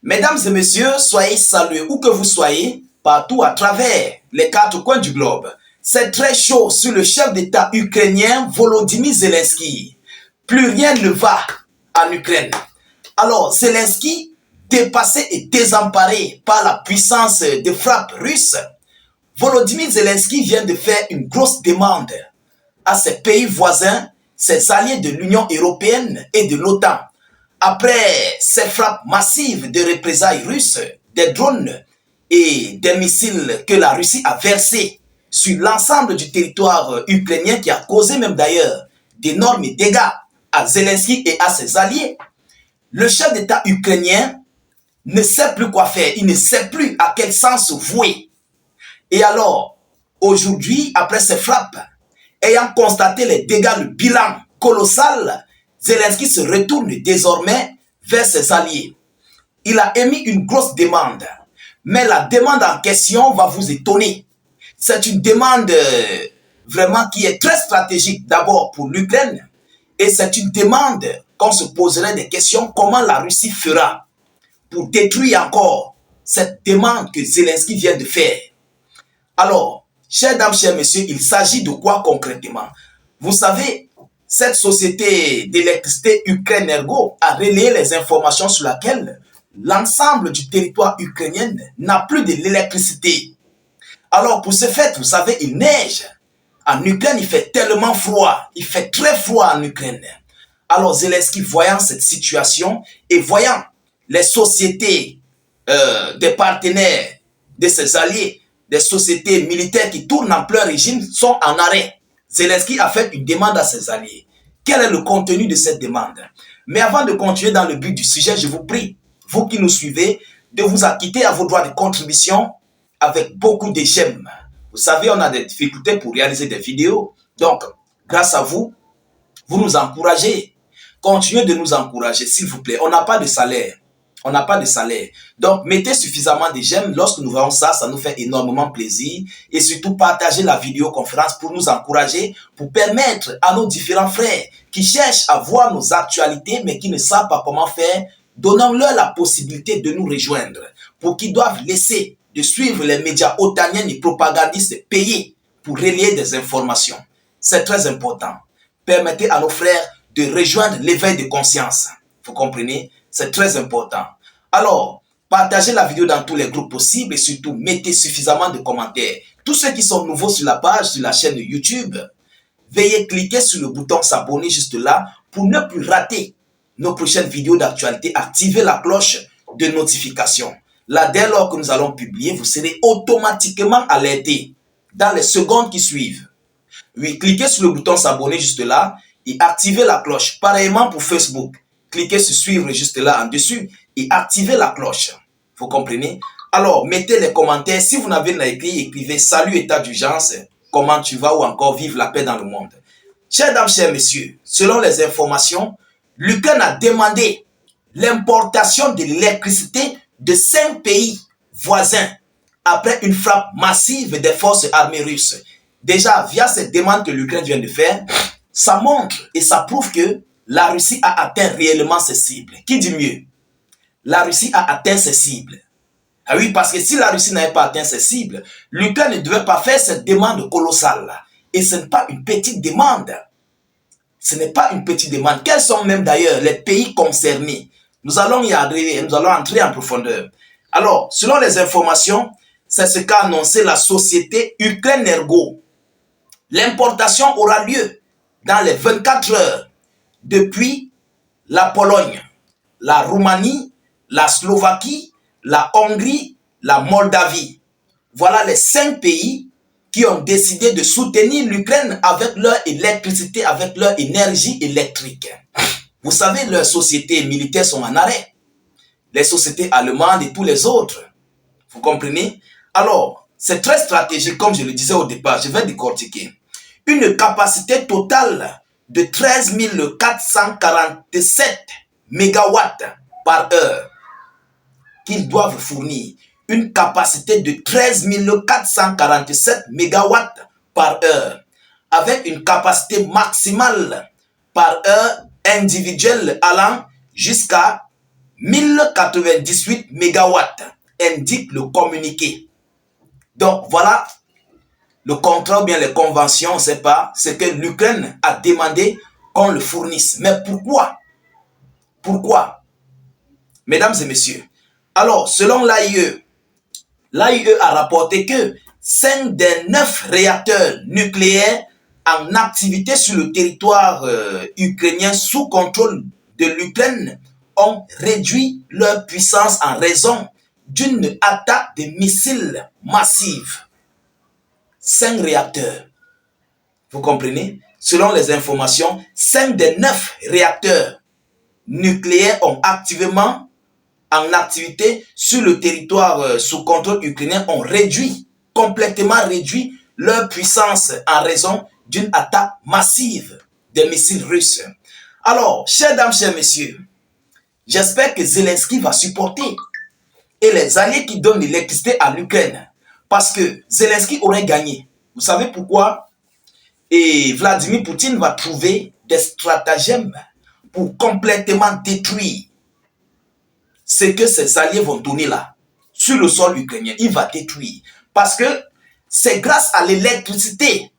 Mesdames et messieurs, soyez salués où que vous soyez, partout à travers les quatre coins du globe. C'est très chaud sur le chef d'État ukrainien Volodymyr Zelensky. Plus rien ne va en Ukraine. Alors, Zelensky, dépassé et désemparé par la puissance de frappe russe, Volodymyr Zelensky vient de faire une grosse demande à ses pays voisins, ses alliés de l'Union européenne et de l'OTAN. Après ces frappes massives de représailles russes, des drones et des missiles que la Russie a versés sur l'ensemble du territoire ukrainien qui a causé même d'ailleurs d'énormes dégâts à Zelensky et à ses alliés, le chef d'État ukrainien ne sait plus quoi faire, il ne sait plus à quel sens se vouer. Et alors, aujourd'hui, après ces frappes, ayant constaté les dégâts, le bilan colossal, Zelensky se retourne désormais vers ses alliés. Il a émis une grosse demande, mais la demande en question va vous étonner. C'est une demande vraiment qui est très stratégique d'abord pour l'Ukraine, et c'est une demande qu'on se poserait des questions comment la Russie fera pour détruire encore cette demande que Zelensky vient de faire. Alors, chers dames, chers messieurs, il s'agit de quoi concrètement? Vous savez, cette société d'électricité Ukrenergo a relayé les informations sur lesquelles l'ensemble du territoire ukrainien n'a plus de l'électricité. Alors, pour ce fait, vous savez, il neige. En Ukraine, il fait tellement froid. Il fait très froid en Ukraine. Alors, Zelensky, voyant cette situation et voyant les sociétés des partenaires de ses alliés, des sociétés militaires qui tournent en plein régime sont en arrêt. Zelensky a fait une demande à ses alliés. Quel est le contenu de cette demande? Mais avant de continuer dans le but du sujet, je vous prie, vous qui nous suivez, de vous acquitter à vos droits de contribution avec beaucoup de j'aime. Vous savez, on a des difficultés pour réaliser des vidéos. Donc, grâce à vous, vous nous encouragez. Continuez de nous encourager, s'il vous plaît. On n'a pas de salaire. On n'a pas de salaire. Donc, mettez suffisamment de j'aime. Lorsque nous voyons ça, ça nous fait énormément plaisir. Et surtout, partagez la vidéoconférence pour nous encourager, pour permettre à nos différents frères qui cherchent à voir nos actualités, mais qui ne savent pas comment faire, donnons-leur la possibilité de nous rejoindre, pour qu'ils doivent laisser de suivre les médias otaniens et propagandistes payés pour relayer des informations. C'est très important. Permettez à nos frères de rejoindre l'éveil de conscience. Vous comprenez? C'est très important. Alors, partagez la vidéo dans tous les groupes possibles et surtout, mettez suffisamment de commentaires. Tous ceux qui sont nouveaux sur la page, sur la chaîne YouTube, veuillez cliquer sur le bouton s'abonner juste là pour ne plus rater nos prochaines vidéos d'actualité. Activez la cloche de notification. Là, dès lors que nous allons publier, vous serez automatiquement alerté dans les secondes qui suivent. Oui, cliquez sur le bouton s'abonner juste là et activez la cloche. Pareillement pour Facebook. Cliquez sur suivre juste là en dessus et activez la cloche. Vous comprenez? Alors, mettez les commentaires. Si vous n'avez pas écrit, écrivez salut état d'urgence, comment tu vas ou encore vive la paix dans le monde. Chers dames, chers messieurs, selon les informations, l'Ukraine a demandé l'importation de l'électricité de 5 pays voisins après une frappe massive des forces armées russes. Déjà, via cette demande que l'Ukraine vient de faire, ça montre et ça prouve que la Russie a atteint réellement ses cibles. Qui dit mieux? La Russie a atteint ses cibles. Ah oui, parce que si la Russie n'avait pas atteint ses cibles, l'Ukraine ne devait pas faire cette demande colossale. Et ce n'est pas une petite demande. Ce n'est pas une petite demande. Quels sont même d'ailleurs les pays concernés? Nous allons y arriver, nous allons entrer en profondeur. Alors, selon les informations, c'est ce qu'a annoncé la société Ukrenergo. L'importation aura lieu dans les 24 heures depuis la Pologne, la Roumanie, la Slovaquie, la Hongrie, la Moldavie. Voilà les 5 pays qui ont décidé de soutenir l'Ukraine avec leur électricité, avec leur énergie électrique. Vous savez, leurs sociétés militaires sont en arrêt. Les sociétés allemandes et tous les autres. Vous comprenez? Alors, c'est très stratégique, comme je le disais au départ. Je vais décortiquer. Une capacité totale de 13 447 mégawatts par heure qu'ils doivent fournir. Une capacité de 13 447 mégawatts par heure avec une capacité maximale par heure individuelle allant jusqu'à 1098 mégawatts, indique le communiqué. Donc voilà le contrat ou bien les conventions, c'est pas ce que l'Ukraine a demandé qu'on le fournisse. Mais pourquoi? Pourquoi? Mesdames et messieurs, alors selon l'AIE, l'AIE a rapporté que 5 des 9 réacteurs nucléaires en activité sur le territoire ukrainien sous contrôle de l'Ukraine ont réduit leur puissance en raison d'une attaque de missiles massive. 5 réacteurs. Vous comprenez? Selon les informations, 5 des 9 réacteurs nucléaires ont activement en activité sur le territoire sous contrôle ukrainien ont complètement réduit leur puissance en raison d'une attaque massive des missiles russes. Alors, chères dames, chers messieurs, j'espère que Zelensky va supporter et les alliés qui donnent l'électricité à l'Ukraine, parce que Zelensky aurait gagné. Vous savez pourquoi? Et Vladimir Poutine va trouver des stratagèmes pour complètement détruire ce que ses alliés vont donner là, sur le sol ukrainien. Il va détruire. Parce que c'est grâce à l'électricité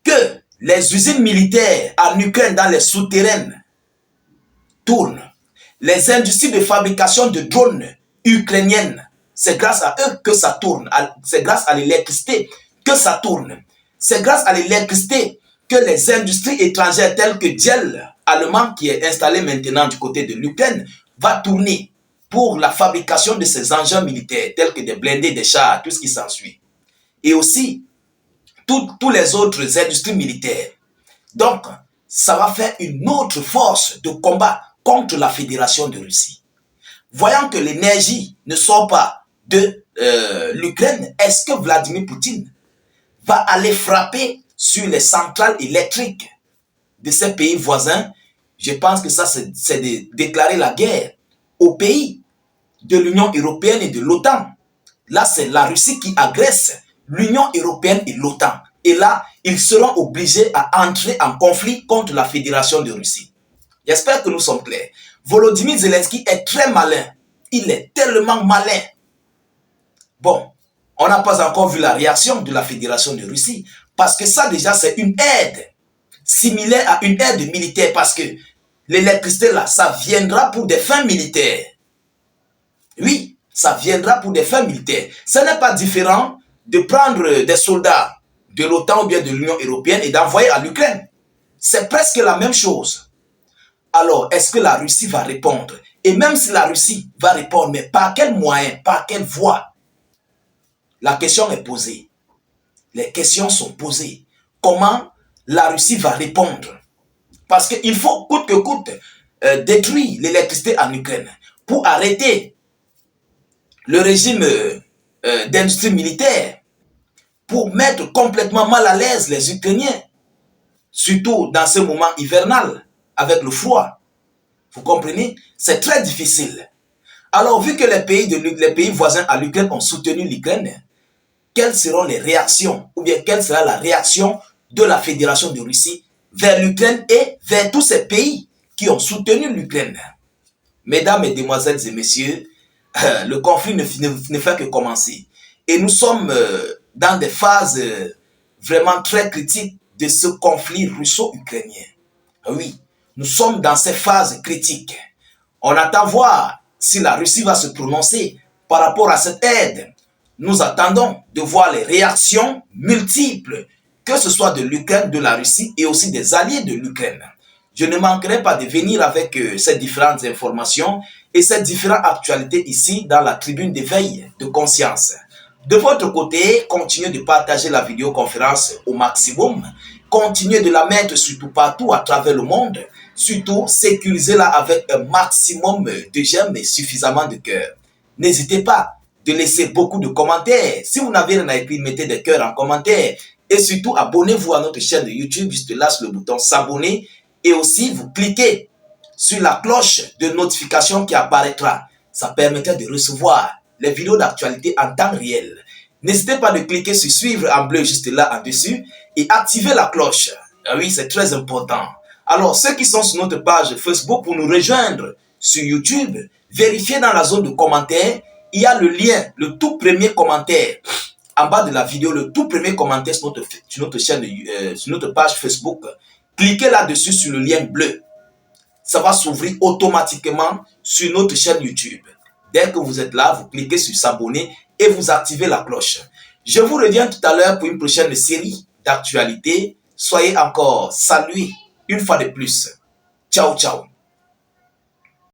que les usines militaires en Ukraine, dans les souterrains, tournent. Les industries de fabrication de drones ukrainiennes, c'est grâce à eux que ça tourne. C'est grâce à l'électricité que ça tourne. C'est grâce à l'électricité que les industries étrangères telles que Dell, allemand, qui est installé maintenant du côté de l'Ukraine, va tourner pour la fabrication de ces engins militaires, tels que des blindés, des chars, tout ce qui s'ensuit. Et aussi, tous les autres industries militaires. Donc, ça va faire une autre force de combat contre la Fédération de Russie. Voyant que l'énergie ne sort pas de l'Ukraine, est-ce que Vladimir Poutine va aller frapper sur les centrales électriques de ces pays voisins? Je pense que ça, c'est de déclarer la guerre aux pays de l'Union européenne et de l'OTAN. Là, c'est la Russie qui agresse l'Union européenne et l'OTAN. Et là, ils seront obligés à entrer en conflit contre la Fédération de Russie. J'espère que nous sommes clairs. Volodymyr Zelensky est très malin. Il est tellement malin. Bon, on n'a pas encore vu la réaction de la Fédération de Russie. Parce que ça, déjà, c'est une aide similaire à une aide militaire. Parce que l'électricité, là, ça viendra pour des fins militaires. Oui, ça viendra pour des fins militaires. Ce n'est pas différent de prendre des soldats de l'OTAN ou bien de l'Union européenne et d'envoyer à l'Ukraine. C'est presque la même chose. Alors, est-ce que la Russie va répondre? Et même si la Russie va répondre, mais par quel moyen, par quelle voie? La question est posée. Les questions sont posées. Comment la Russie va répondre? Parce qu'il faut coûte que coûte détruire l'électricité en Ukraine pour arrêter le régime d'industrie militaire, pour mettre complètement mal à l'aise les Ukrainiens, surtout dans ce moment hivernal, avec le froid. Vous comprenez? C'est très difficile. Alors, vu que les pays voisins à l'Ukraine ont soutenu l'Ukraine, quelles seront les réactions, ou bien quelle sera la réaction de la Fédération de Russie vers l'Ukraine et vers tous ces pays qui ont soutenu l'Ukraine? Mesdames, mesdemoiselles et messieurs, le conflit ne fait que commencer. Et nous sommes dans des phases vraiment très critiques de ce conflit russo-ukrainien. Oui, nous sommes dans ces phases critiques. On attend voir si la Russie va se prononcer par rapport à cette aide. Nous attendons de voir les réactions multiples, que ce soit de l'Ukraine, de la Russie et aussi des alliés de l'Ukraine. Je ne manquerai pas de venir avec ces différentes informations et ces différentes actualités ici dans la tribune d'éveil de conscience. De votre côté, continuez de partager la vidéoconférence au maximum. Continuez de la mettre surtout partout à travers le monde. Surtout, sécurisez-la avec un maximum de j'aime et suffisamment de cœur. N'hésitez pas de laisser beaucoup de commentaires. Si vous n'avez rien à écrire, mettez des cœurs en commentaire. Et surtout, abonnez-vous à notre chaîne de YouTube. Juste là sur le bouton s'abonner. Et aussi, vous cliquez sur la cloche de notification qui apparaîtra. Ça permettra de recevoir les vidéos d'actualité en temps réel. N'hésitez pas de cliquer sur suivre en bleu juste là en dessus et activer la cloche. Ah oui, c'est très important. Alors, ceux qui sont sur notre page Facebook pour nous rejoindre sur YouTube, vérifiez dans la zone de commentaires, il y a le lien, le tout premier commentaire en bas de la vidéo, le tout premier commentaire sur notre chaîne, sur notre page Facebook. Cliquez là-dessus sur le lien bleu. Ça va s'ouvrir automatiquement sur notre chaîne YouTube. Dès que vous êtes là, vous cliquez sur s'abonner et vous activez la cloche. Je vous reviens tout à l'heure pour une prochaine série d'actualités. Soyez encore salués une fois de plus. Ciao, ciao.